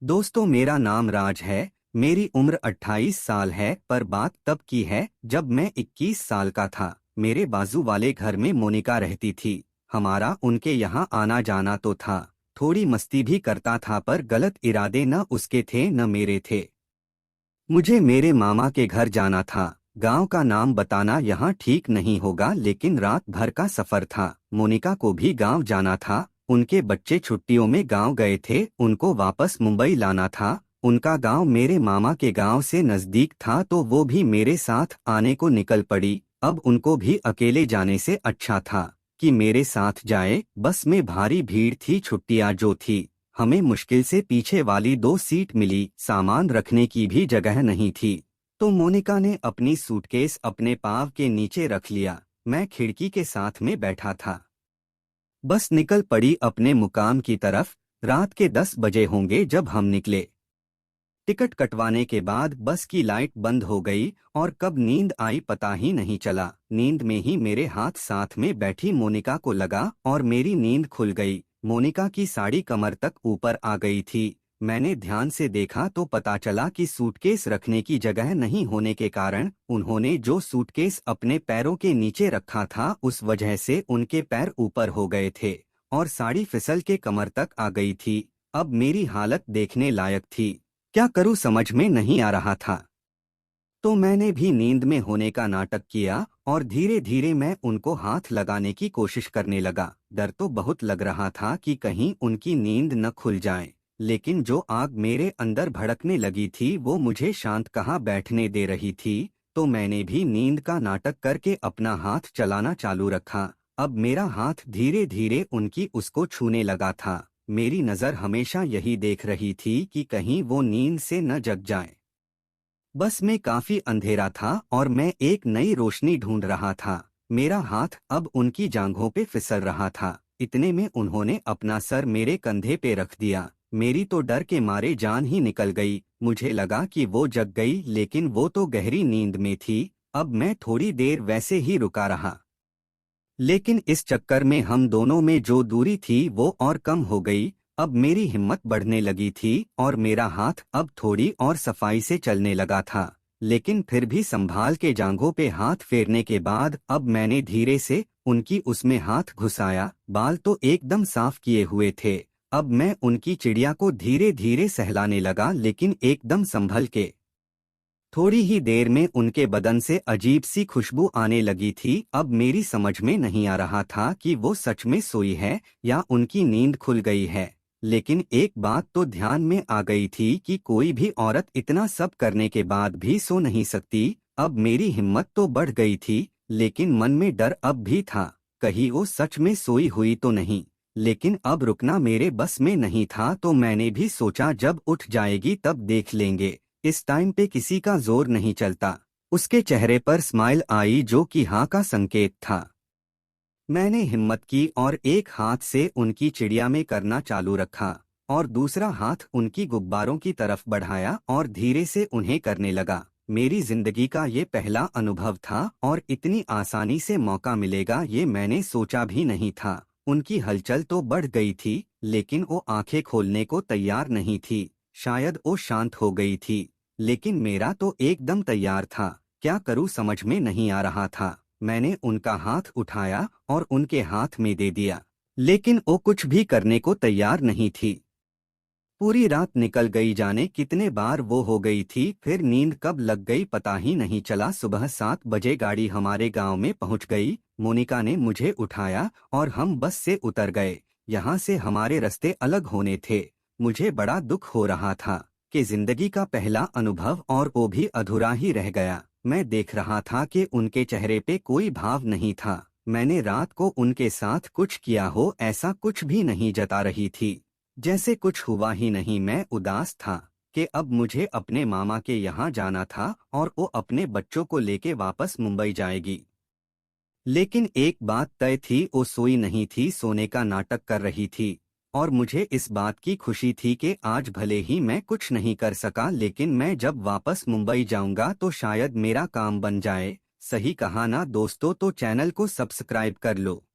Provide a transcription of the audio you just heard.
दोस्तों, मेरा नाम राज है। मेरी उम्र 28 साल है, पर बात तब की है जब मैं 21 साल का था। मेरे बाजू वाले घर में मोनिका रहती थी। हमारा उनके यहाँ आना जाना तो था। थोड़ी मस्ती भी करता था, पर गलत इरादे न उसके थे न मेरे थे। मुझे मेरे मामा के घर जाना था। गांव का नाम बताना यहाँ ठीक नहीं होगा, लेकिन रात भर का सफर था। मोनिका को भी गांव जाना था। उनके बच्चे छुट्टियों में गांव गए थे, उनको वापस मुंबई लाना था। उनका गांव मेरे मामा के गांव से नजदीक था, तो वो भी मेरे साथ आने को निकल पड़ी। अब उनको भी अकेले जाने से अच्छा था कि मेरे साथ जाए। बस में भारी भीड़ थी, छुट्टियां जो थी। हमें मुश्किल से पीछे वाली 2 सीट मिली। सामान रखने की भी जगह नहीं थी, तो मोनिका ने अपनी सूटकेस अपने पाँव के नीचे रख लिया। मैं खिड़की के साथ में बैठा था। बस निकल पड़ी अपने मुकाम की तरफ। रात के 10 बजे होंगे जब हम निकले। टिकट कटवाने के बाद बस की लाइट बंद हो गई, और कब नींद आई पता ही नहीं चला। नींद में ही मेरे हाथ साथ में बैठी मोनिका को लगा और मेरी नींद खुल गई। मोनिका की साड़ी कमर तक ऊपर आ गई थी। मैंने ध्यान से देखा तो पता चला कि सूटकेस रखने की जगह नहीं होने के कारण उन्होंने जो सूटकेस अपने पैरों के नीचे रखा था, उस वजह से उनके पैर ऊपर हो गए थे और साड़ी फिसल के कमर तक आ गई थी। अब मेरी हालत देखने लायक थी। क्या करूं समझ में नहीं आ रहा था। तो मैंने भी नींद में होने का नाटक किया और धीरे धीरे मैं उनको हाथ लगाने की कोशिश करने लगा। डर तो बहुत लग रहा था कि कहीं उनकी नींद न खुल जाए, लेकिन जो आग मेरे अंदर भड़कने लगी थी वो मुझे शांत कहाँ बैठने दे रही थी। तो मैंने भी नींद का नाटक करके अपना हाथ चलाना चालू रखा। अब मेरा हाथ धीरे धीरे उनकी उसको छूने लगा था। मेरी नज़र हमेशा यही देख रही थी कि कहीं वो नींद से न जग जाए। बस में काफी अंधेरा था और मैं एक नई रोशनी ढूंढ रहा था। मेरा हाथ अब उनकी जांघों पे फिसल रहा था। इतने में उन्होंने अपना सर मेरे कंधे पे रख दिया। मेरी तो डर के मारे जान ही निकल गई। मुझे लगा कि वो जग गई, लेकिन वो तो गहरी नींद में थी। अब मैं थोड़ी देर वैसे ही रुका रहा, लेकिन इस चक्कर में हम दोनों में जो दूरी थी वो और कम हो गई। अब मेरी हिम्मत बढ़ने लगी थी और मेरा हाथ अब थोड़ी और सफाई से चलने लगा था। लेकिन फिर भी संभाल के जांघों पे हाथ फेरने के बाद अब मैंने धीरे से उनकी उसमें हाथ घुसाया। बाल तो एकदम साफ किए हुए थे। अब मैं उनकी चिड़िया को धीरे धीरे सहलाने लगा, लेकिन एकदम संभल के। थोड़ी ही देर में उनके बदन से अजीब सी खुशबू आने लगी थी। अब मेरी समझ में नहीं आ रहा था कि वो सच में सोई है या उनकी नींद खुल गई है। लेकिन एक बात तो ध्यान में आ गई थी कि कोई भी औरत इतना सब करने के बाद भी सो नहीं सकती। अब मेरी हिम्मत तो बढ़ गई थी, लेकिन मन में डर अब भी था, कहीं वो सच में सोई हुई तो नहीं। लेकिन अब रुकना मेरे बस में नहीं था, तो मैंने भी सोचा जब उठ जाएगी तब देख लेंगे। इस टाइम पे किसी का जोर नहीं चलता। उसके चेहरे पर स्माइल आई, जो कि हाँ का संकेत था। मैंने हिम्मत की और एक हाथ से उनकी चिड़िया में करना चालू रखा और दूसरा हाथ उनकी गुब्बारों की तरफ बढ़ाया और धीरे से उन्हें करने लगा। मेरी जिंदगी का ये पहला अनुभव था और इतनी आसानी से मौका मिलेगा ये मैंने सोचा भी नहीं था। उनकी हलचल तो बढ़ गई थी, लेकिन वो आंखें खोलने को तैयार नहीं थी। शायद वो शांत हो गई थी, लेकिन मेरा तो एकदम तैयार था। क्या करूं समझ में नहीं आ रहा था। मैंने उनका हाथ उठाया और उनके हाथ में दे दिया, लेकिन वो कुछ भी करने को तैयार नहीं थी। पूरी रात निकल गई, जाने कितने बार वो हो गई थी। फिर नींद कब लग गई पता ही नहीं चला। सुबह 7 बजे गाड़ी हमारे गांव में पहुंच गई। मोनिका ने मुझे उठाया और हम बस से उतर गए। यहाँ से हमारे रास्ते अलग होने थे। मुझे बड़ा दुख हो रहा था कि जिंदगी का पहला अनुभव और वो भी अधूरा ही रह गया। मैं देख रहा था कि उनके चेहरे पे कोई भाव नहीं था। मैंने रात को उनके साथ कुछ किया हो ऐसा कुछ भी नहीं जता रही थी। जैसे कुछ हुआ ही नहीं। मैं उदास था कि अब मुझे अपने मामा के यहाँ जाना था और वो अपने बच्चों को लेके वापस मुंबई जाएगी। लेकिन एक बात तय थी, वो सोई नहीं थी, सोने का नाटक कर रही थी। और मुझे इस बात की खुशी थी कि आज भले ही मैं कुछ नहीं कर सका, लेकिन मैं जब वापस मुंबई जाऊंगा तो शायद मेरा काम बन जाए। सही कहा ना दोस्तों? तो चैनल को सब्सक्राइब कर लो।